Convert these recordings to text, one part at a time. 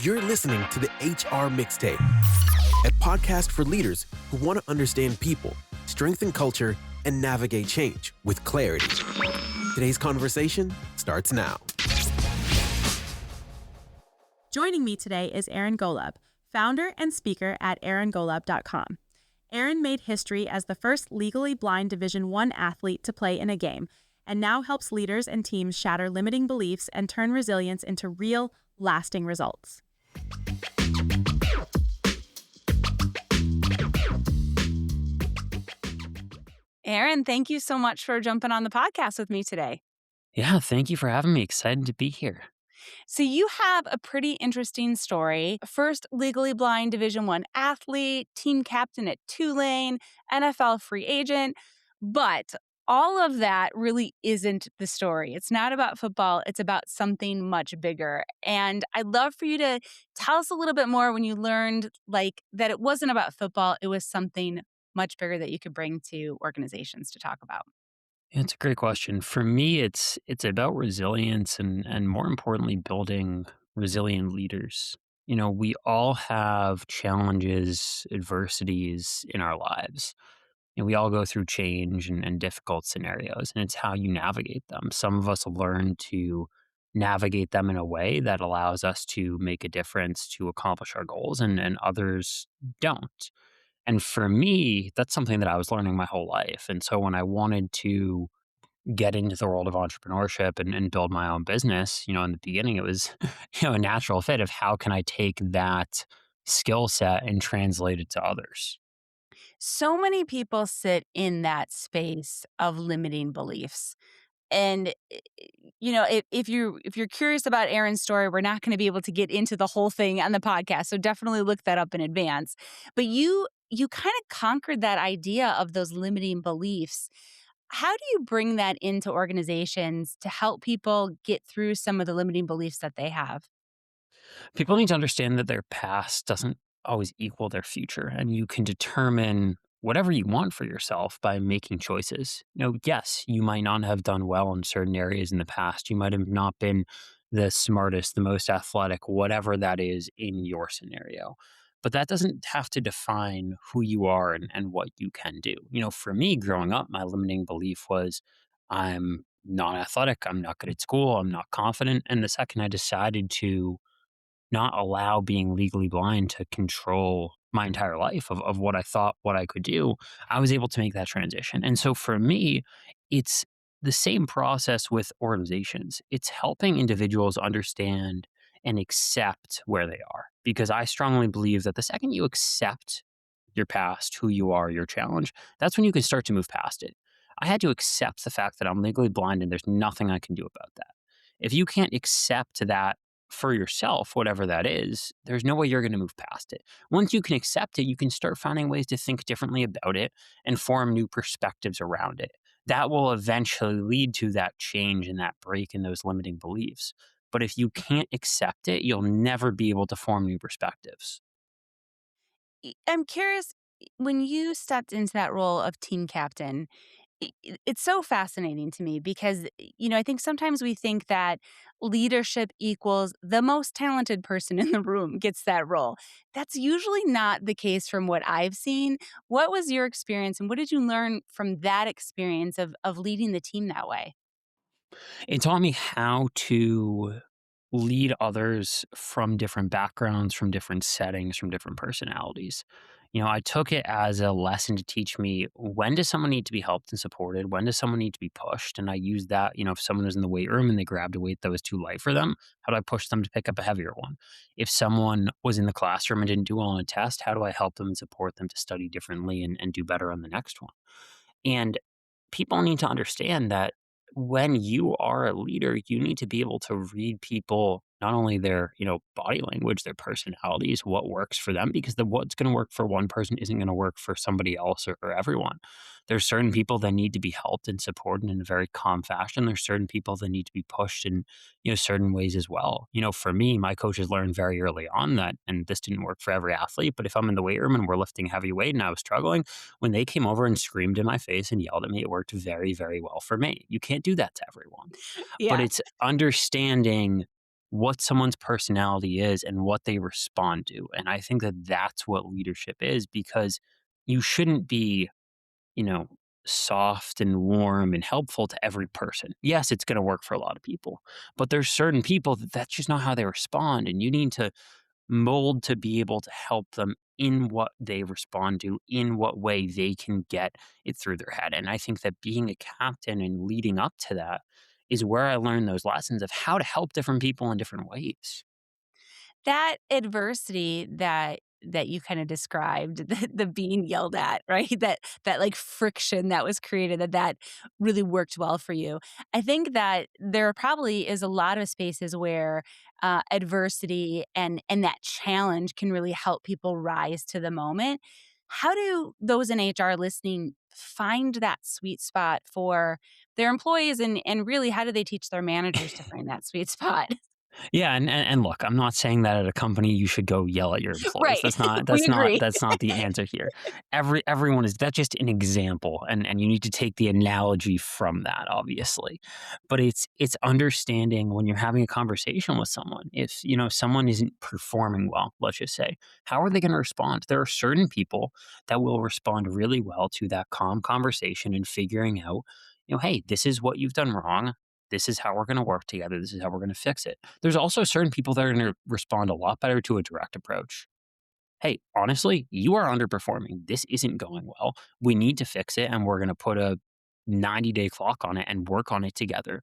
You're listening to the HR Mixtape, a podcast for leaders who want to understand people, strengthen culture, and navigate change with clarity. Today's conversation starts now. Joining me today is Aaron Golub, founder and speaker at aarongolub.com. Aaron made history as the first legally blind Division I athlete to play in a game, and now helps leaders and teams shatter limiting beliefs and turn resilience into real, lasting results. Aaron, thank you so much for jumping on the podcast with me today. Yeah, thank you for having me. Excited to be here. So you have a pretty interesting story. First legally blind Division I athlete, team captain at Tulane, NFL free agent. But all of that really isn't the story. It's not about football. It's about something much bigger. And I'd love for you to tell us a little bit more when you learned that it wasn't about football. It was something much bigger that you could bring to organizations to talk about. Yeah, it's a great question. For me, it's about resilience and more importantly, building resilient leaders. You know, we all have challenges, adversities in our lives. And we all go through change and difficult scenarios, and it's how you navigate them. Some of us learn to navigate them in a way that allows us to make a difference to accomplish our goals, and others don't. And for me, that's something that I was learning my whole life. And so when I wanted to get into the world of entrepreneurship and build my own business, in the beginning, it was, a natural fit of how can I take that skill set and translate it to others. So many people sit in that space of limiting beliefs. And if you're curious about Aaron's story, we're not going to be able to get into the whole thing on the podcast. So definitely look that up in advance. But you kind of conquered that idea of those limiting beliefs. How do you bring that into organizations to help people get through some of the limiting beliefs that they have? People need to understand that their past doesn't always equal their future, and you can determine whatever you want for yourself by making choices. Yes, you might not have done well in certain areas in the past. You might have not been the smartest, the most athletic, whatever that is in your scenario. But that doesn't have to define who you are and what you can do. For me, growing up, my limiting belief was I'm not athletic, I'm not good at school, I'm not confident. And the second I decided to not allow being legally blind to control my entire life of what I thought, what I could do, I was able to make that transition. And so for me, it's the same process with organizations. It's helping individuals understand and accept where they are. Because I strongly believe that the second you accept your past, who you are, your challenge, that's when you can start to move past it. I had to accept the fact that I'm legally blind and there's nothing I can do about that. If you can't accept that for yourself, whatever that is, there's no way you're going to move past it. Once you can accept it, you can start finding ways to think differently about it and form new perspectives around it. That will eventually lead to that change and that break in those limiting beliefs. But if you can't accept it, you'll never be able to form new perspectives. I'm curious, when you stepped into that role of team captain, it's so fascinating to me because, I think sometimes we think that leadership equals the most talented person in the room gets that role. That's usually not the case from what I've seen. What was your experience and what did you learn from that experience of leading the team that way? It taught me how to lead others from different backgrounds, from different settings, from different personalities. I took it as a lesson to teach me when does someone need to be helped and supported? When does someone need to be pushed? And I used that, if someone was in the weight room and they grabbed a weight that was too light for them, how do I push them to pick up a heavier one? If someone was in the classroom and didn't do well on a test, how do I help them and support them to study differently and do better on the next one? And people need to understand that when you are a leader, you need to be able to read people, not only their, body language, their personalities, what works for them, because what's going to work for one person isn't going to work for somebody else or everyone. There's certain people that need to be helped and supported in a very calm fashion. There's certain people that need to be pushed in, certain ways as well. For me, my coaches learned very early on that, and this didn't work for every athlete, but if I'm in the weight room and we're lifting heavy weight and I was struggling, when they came over and screamed in my face and yelled at me, it worked very, very well for me. You can't do that to everyone. But Yeah. it's understanding what someone's personality is and what they respond to. And I think that that's what leadership is, because you shouldn't be, you know, soft and warm and helpful to every person. Yes, it's going to work for a lot of people, but there's certain people that that's just not how they respond. And you need to mold to be able to help them in what they respond to, in what way they can get it through their head. And I think that being a captain and leading up to that is where I learned those lessons of how to help different people in different ways. That adversity that you kinda described, the being yelled at, right? That, like, friction that was created, that really worked well for you. I think that there probably is a lot of spaces where, adversity and that challenge can really help people rise to the moment. How do those in HR listening find that sweet spot for their employees, and really, how do they teach their managers to find that sweet spot? Yeah, and look, I'm not saying that at a company you should go yell at your employees. Right. We agree. That's not the answer here. Everyone is that's just an example, and you need to take the analogy from that, obviously. But it's understanding when you're having a conversation with someone, if someone isn't performing well, let's just say, how are they going to respond? There are certain people that will respond really well to that calm conversation and figuring out, hey, this is what you've done wrong. This is how we're going to work together. This is how we're going to fix it. There's also certain people that are going to respond a lot better to a direct approach. Hey, honestly, you are underperforming. This isn't going well. We need to fix it, and we're going to put a 90-day clock on it and work on it together.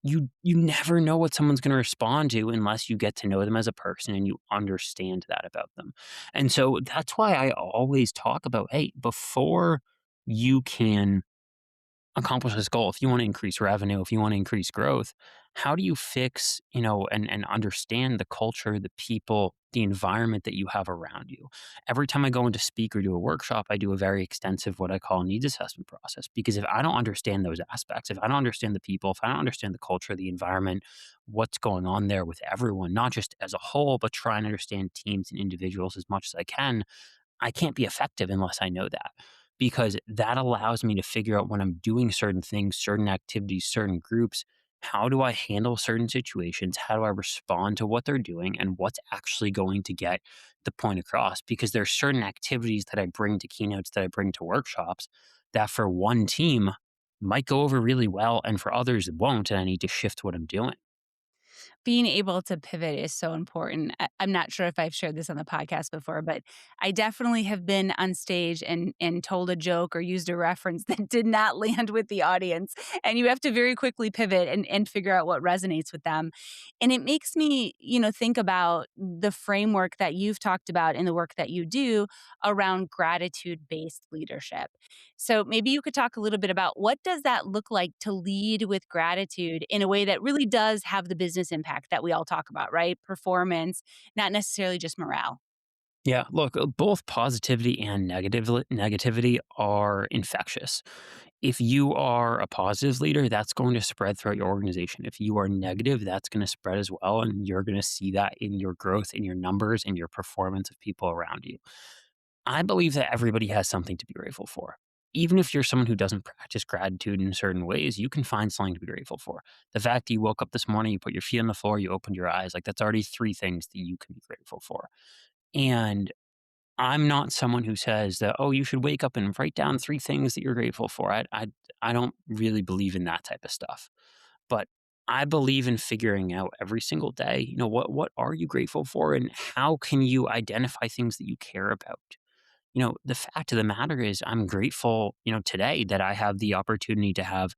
You never know what someone's going to respond to unless you get to know them as a person and you understand that about them. And so that's why I always talk about, hey, before you can accomplish this goal, if you want to increase revenue, if you want to increase growth, how do you fix, and understand the culture, the people, the environment that you have around you? Every time I go into speak or do a workshop, I do a very extensive what I call needs assessment process. Because if I don't understand those aspects, if I don't understand the people, if I don't understand the culture, the environment, what's going on there with everyone, not just as a whole, but try and understand teams and individuals as much as I can't be effective unless I know that, because that allows me to figure out when I'm doing certain things, certain activities, certain groups, how do I handle certain situations? How do I respond to what they're doing and what's actually going to get the point across? Because there's certain activities that I bring to keynotes, that I bring to workshops, that for one team might go over really well and for others it won't. And I need to shift what I'm doing. Being able to pivot is so important. I'm not sure if I've shared this on the podcast before, but I definitely have been on stage and told a joke or used a reference that did not land with the audience. And you have to very quickly pivot and figure out what resonates with them. And it makes me, think about the framework that you've talked about in the work that you do around gratitude-based leadership. So maybe you could talk a little bit about what does that look like to lead with gratitude in a way that really does have the business impact that we all talk about, right? Performance, not necessarily just morale. Yeah, look, both positivity and negativity are infectious. If you are a positive leader, that's going to spread throughout your organization. If you are negative, that's going to spread as well. And you're going to see that in your growth, in your numbers, in your performance of people around you. I believe that everybody has something to be grateful for. Even if you're someone who doesn't practice gratitude in certain ways, you can find something to be grateful for. The fact that you woke up this morning, you put your feet on the floor, you opened your eyes, like that's already three things that you can be grateful for. And I'm not someone who says that, oh, you should wake up and write down three things that you're grateful for. I don't really believe in that type of stuff. But I believe in figuring out every single day, what are you grateful for and how can you identify things that you care about? The fact of the matter is I'm grateful, today that I have the opportunity to have,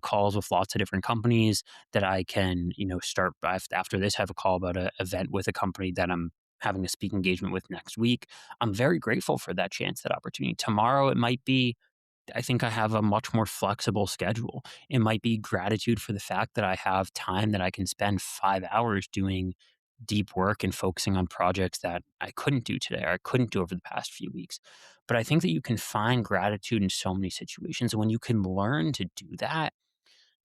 calls with lots of different companies that I can, start after this, have a call about an event with a company that I'm having a speaking engagement with next week. I'm very grateful for that chance, that opportunity. Tomorrow, it might be, I think I have a much more flexible schedule. It might be gratitude for the fact that I have time that I can spend 5 hours doing deep work and focusing on projects that I couldn't do today or I couldn't do over the past few weeks. But I think that you can find gratitude in so many situations. And when you can learn to do that,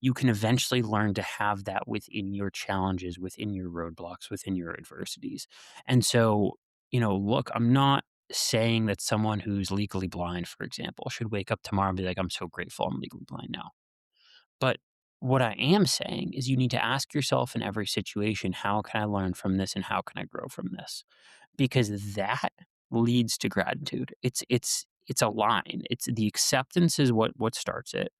you can eventually learn to have that within your challenges, within your roadblocks, within your adversities. And so, look, I'm not saying that someone who's legally blind, for example, should wake up tomorrow and be like, I'm so grateful I'm legally blind now. But What I am saying is you need to ask yourself in every situation, how can I learn from this and how can I grow from this? Because that leads to gratitude. It's a line. It's the acceptance is what starts it.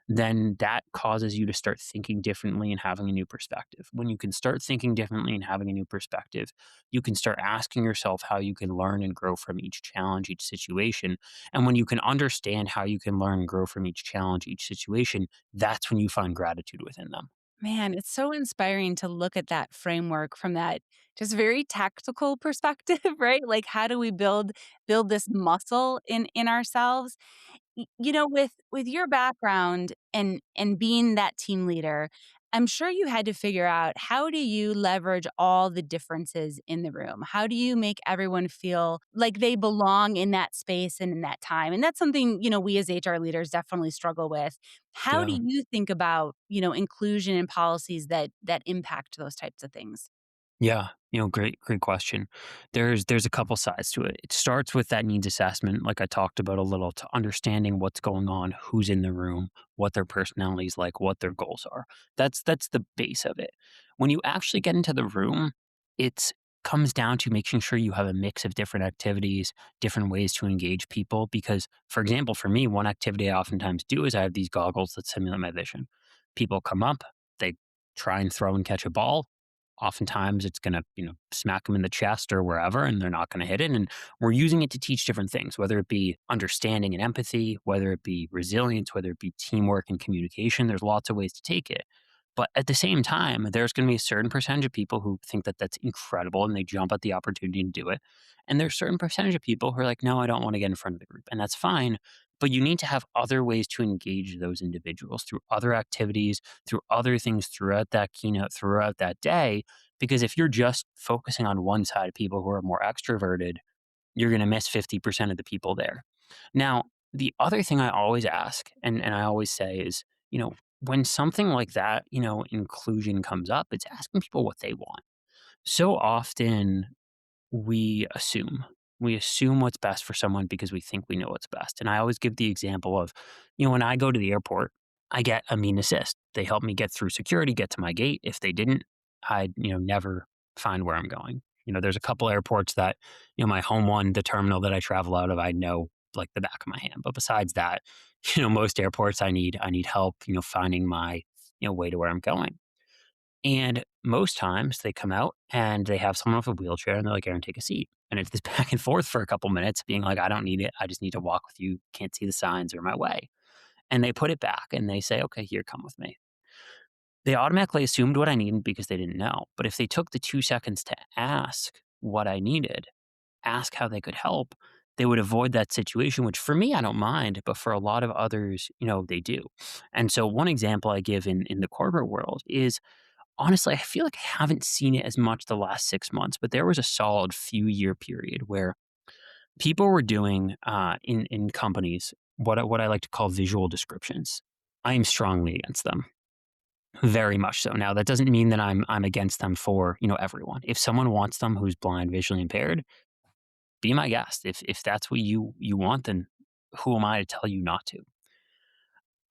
Then that causes you to start thinking differently and having a new perspective. When you can start thinking differently and having a new perspective, you can start asking yourself how you can learn and grow from each challenge, each situation. And when you can understand how you can learn and grow from each challenge, each situation, that's when you find gratitude within them. Man, it's so inspiring to look at that framework from that just very tactical perspective, right? Like how do we build this muscle in ourselves? With your background and being that team leader, I'm sure you had to figure out how do you leverage all the differences in the room? How do you make everyone feel like they belong in that space and in that time? And that's something, we as HR leaders definitely struggle with. How do Yeah. you think about, inclusion and policies that impact those types of things? Yeah, great question. There's a couple sides to it. It starts with that needs assessment, like I talked about a little, to understanding what's going on, who's in the room, what their personality is like, what their goals are. That's the base of it. When you actually get into the room, it comes down to making sure you have a mix of different activities, different ways to engage people. Because, for example, for me, one activity I oftentimes do is I have these goggles that simulate my vision. People come up, they try and throw and catch a ball. Oftentimes it's going to, smack them in the chest or wherever, and they're not going to hit it. And we're using it to teach different things, whether it be understanding and empathy, whether it be resilience, whether it be teamwork and communication. There's lots of ways to take it. But at the same time, there's going to be a certain percentage of people who think that that's incredible and they jump at the opportunity to do it. And there's a certain percentage of people who are like, no, I don't want to get in front of the group. And that's fine. But you need to have other ways to engage those individuals through other activities, through other things throughout that keynote, throughout that day. Because if you're just focusing on one side, people who are more extroverted, you're going to miss 50% of the people there. Now, the other thing I always ask and I always say is, when something like that, inclusion comes up, it's asking people what they want. So often we assume. We assume what's best for someone because we think we know what's best. And I always give the example of, when I go to the airport, I get a mean assist. They help me get through security, get to my gate. If they didn't, I'd, never find where I'm going. There's a couple airports that, my home one, the terminal that I travel out of, I know like the back of my hand. But besides that, most airports I need help, finding my, way to where I'm going. And most times they come out and they have someone with a wheelchair and they're like, Aaron, take a seat. And it's this back and forth for a couple minutes, being like, I don't need it. I just need to walk with you. Can't see the signs or my way. And they put it back and they say, okay, here, come with me. They automatically assumed what I needed because they didn't know. But if they took the 2 seconds to ask what I needed, ask how they could help, they would avoid that situation, which for me, I don't mind, but for a lot of others, they do. And so one example I give in the corporate world is, honestly, I feel like I haven't seen it as much the last 6 months, but there was a solid few-year period where people were doing in companies what I like to call visual descriptions. I am strongly against them, very much so. Now that doesn't mean that I'm against them for everyone. If someone wants them who's blind, visually impaired, be my guest. If that's what you want, then who am I to tell you not to?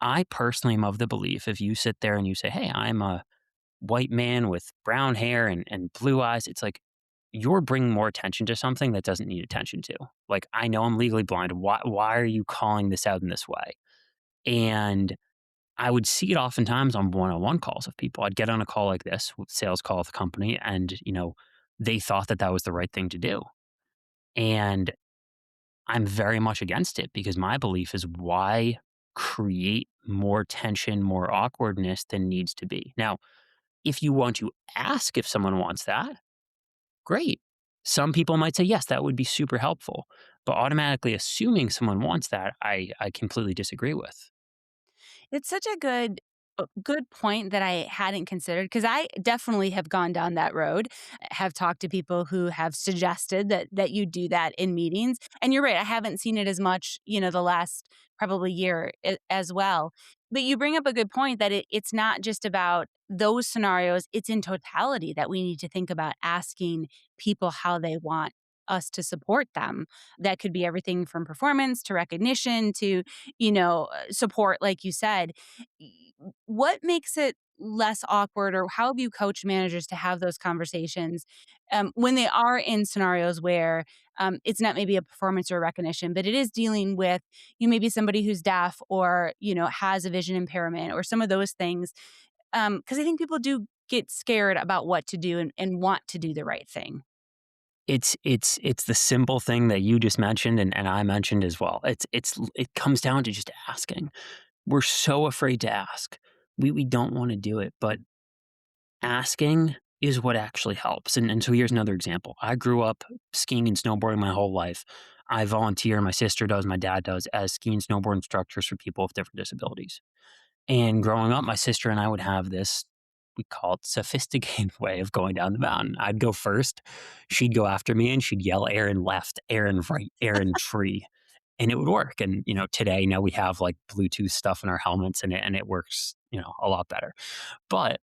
I personally am of the belief if you sit there and you say, "Hey, I'm a white man with brown hair and blue eyes," it's like you're bringing more attention to something that doesn't need attention to. Like, I know I'm legally blind. Why are you calling this out in this way? And I would see it oftentimes on one-on-one calls of people. I'd get on a call like this, with sales call with the company, and they thought that that was the right thing to do. And I'm very much against it because my belief is, why create more tension, more awkwardness than needs to be? Now, if you want to ask if someone wants that, great. Some people might say, yes, that would be super helpful. But automatically assuming someone wants that, I completely disagree with. It's such a good point that I hadn't considered because I definitely have gone down that road, have talked to people who have suggested that you do that in meetings. And you're right, I haven't seen it as much, the last probably year as well. But you bring up a good point that it's not just about those scenarios, it's in totality that we need to think about asking people how they want us to support them. That could be everything from performance to recognition to, support, like you said. What makes it less awkward, or how have you coached managers to have those conversations when they are in scenarios where it's not maybe a performance or recognition, but it is dealing with you maybe somebody who's deaf or has a vision impairment or some of those things? Because I think people do get scared about what to do and want to do the right thing. It's the simple thing that you just mentioned and I mentioned as well. It comes down to just asking. We're so afraid to ask. We don't want to do it, but asking is what actually helps. And so here's another example. I grew up skiing and snowboarding my whole life. I volunteer, my sister does, my dad does, as ski and snowboard instructors for people with different disabilities. And growing up, my sister and I would have this, we call it sophisticated way of going down the mountain. I'd go first, she'd go after me, and she'd yell, Aaron left, Aaron right, Aaron tree. And it would work. And, today, we have like Bluetooth stuff in our helmets and it works, a lot better. But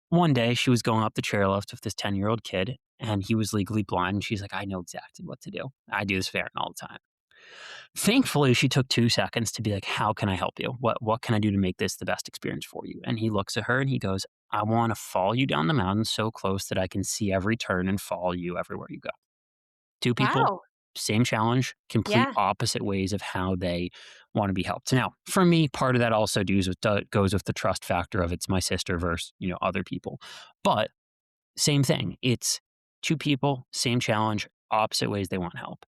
one day she was going up the chairlift with this 10-year-old kid and he was legally blind. And she's like, I know exactly what to do. I do this for Aaron all the time. Thankfully, she took 2 seconds to be like, how can I help you? What can I do to make this the best experience for you? And he looks at her and he goes, I want to follow you down the mountain so close that I can see every turn and follow you everywhere you go. Two people, Wow. same challenge, complete Yeah. opposite ways of how they want to be helped. Now, for me, part of that also goes with the trust factor of it's my sister versus, other people. But same thing. It's two people, same challenge, opposite ways they want help.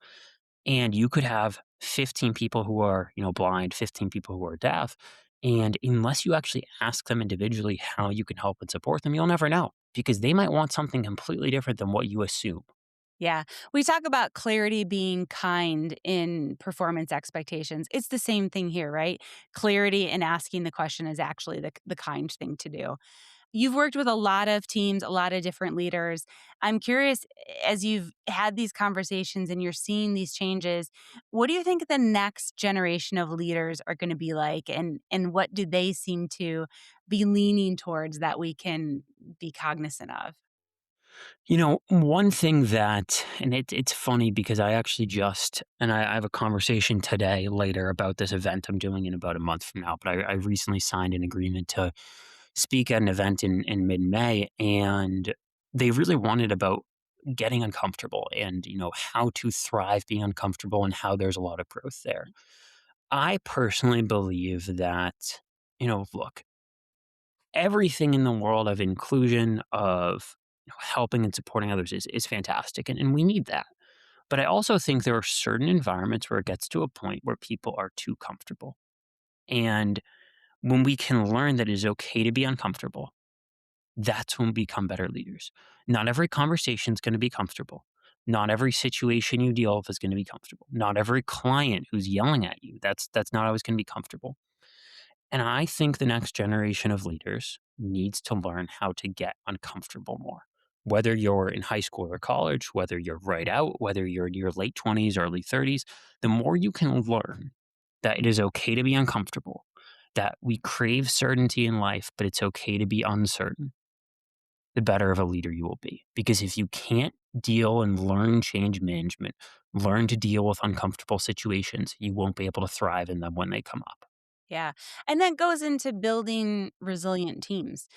And you could have 15 people who are, blind, 15 people who are deaf. And unless you actually ask them individually how you can help and support them, you'll never know because they might want something completely different than what you assume. Yeah. We talk about clarity being kind in performance expectations. It's the same thing here, right? Clarity in asking the question is actually the kind thing to do. You've worked with a lot of teams, a lot of different leaders. I'm curious, as you've had these conversations and you're seeing these changes, what do you think the next generation of leaders are going to be like? And what do they seem to be leaning towards that we can be cognizant of? One thing that, and it's funny because I actually I have a conversation today later about this event I'm doing in about a month from now, but I recently signed an agreement to speak at an event in mid-May, and they really wanted about getting uncomfortable and, how to thrive being uncomfortable and how there's a lot of growth there. I personally believe that, look, everything in the world of inclusion, of helping and supporting others is fantastic. And we need that. But I also think there are certain environments where it gets to a point where people are too comfortable. And when we can learn that it is okay to be uncomfortable, that's when we become better leaders. Not every conversation is going to be comfortable. Not every situation you deal with is going to be comfortable. Not every client who's yelling at you, that's not always going to be comfortable. And I think the next generation of leaders needs to learn how to get uncomfortable more. Whether you're in high school or college, whether you're right out, whether you're in your late 20s, early 30s, the more you can learn that it is okay to be uncomfortable, that we crave certainty in life, but it's okay to be uncertain, the better of a leader you will be. Because if you can't deal and learn change management, learn to deal with uncomfortable situations, you won't be able to thrive in them when they come up. Yeah. And that goes into building resilient teams.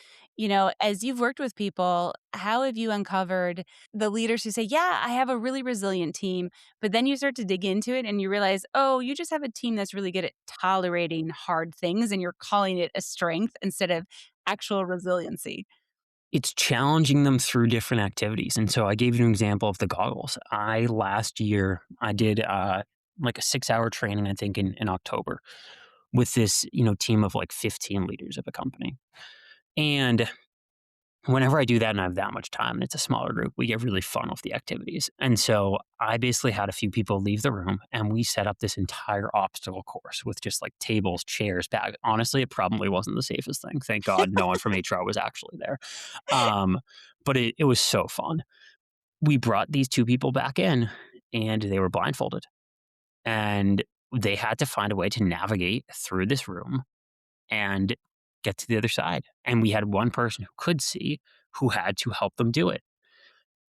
As you've worked with people, how have you uncovered the leaders who say, yeah, I have a really resilient team, but then you start to dig into it and you realize, oh, you just have a team that's really good at tolerating hard things and you're calling it a strength instead of actual resiliency? It's challenging them through different activities. And so I gave you an example of the goggles. Last year, I did like a 6-hour training, I think in October with this, team of like 15 leaders of a company. And whenever I do that and I have that much time and it's a smaller group, we get really fun with the activities. And so I basically had a few people leave the room and we set up this entire obstacle course with just like tables, chairs, bag. Honestly, it probably wasn't the safest thing. Thank God no one from HR was actually there. Um, but it was so fun. We brought these two people back in and they were blindfolded and they had to find a way to navigate through this room and get to the other side. And we had one person who could see who had to help them do it.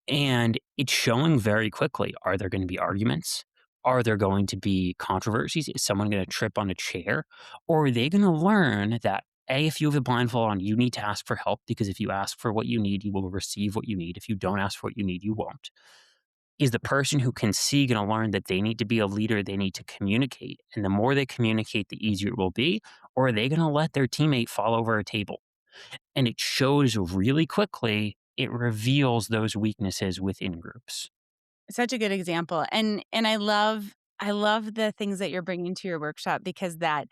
And it's showing very quickly, are there going to be arguments? Are there going to be controversies? Is someone going to trip on a chair? Or are they going to learn that If you have a blindfold on, you need to ask for help, because if you ask for what you need, you will receive what you need. If you don't ask for what you need, you won't. Is the person who can see going to learn that they need to be a leader, they need to communicate? And the more they communicate, the easier it will be. Or are they going to let their teammate fall over a table? And it shows really quickly, it reveals those weaknesses within groups. Such a good example. And I love the things that you're bringing to your workshop, because that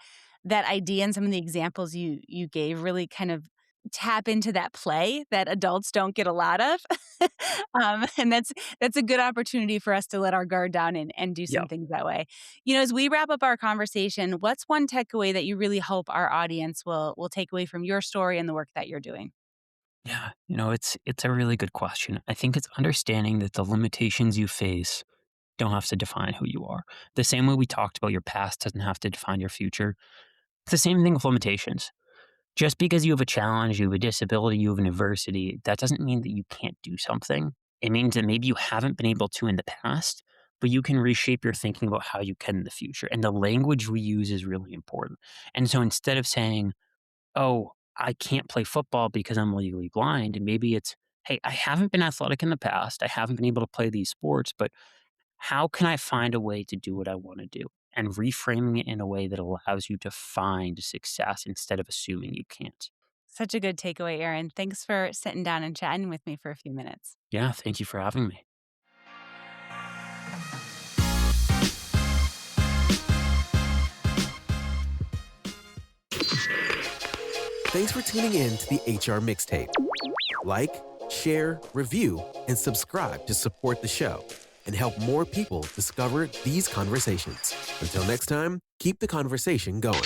idea and some of the examples you gave really kind of tap into that play that adults don't get a lot of. And that's a good opportunity for us to let our guard down and do some Yeah. things that way. As we wrap up our conversation, what's one takeaway that you really hope our audience will take away from your story and the work that you're doing? Yeah. It's a really good question. I think it's understanding that the limitations you face don't have to define who you are. The same way we talked about your past doesn't have to define your future. It's the same thing with limitations. Just because you have a challenge, you have a disability, you have an adversity, that doesn't mean that you can't do something. It means that maybe you haven't been able to in the past, but you can reshape your thinking about how you can in the future. And the language we use is really important. And so instead of saying, oh, I can't play football because I'm legally blind, and maybe it's, hey, I haven't been athletic in the past. I haven't been able to play these sports, but how can I find a way to do what I want to do? And reframing it in a way that allows you to find success instead of assuming you can't. Such a good takeaway, Aaron. Thanks for sitting down and chatting with me for a few minutes. Yeah, thank you for having me. Thanks for tuning in to the HR Mixtape. Like, share, review, and subscribe to support the show and help more people discover these conversations. Until next time, keep the conversation going.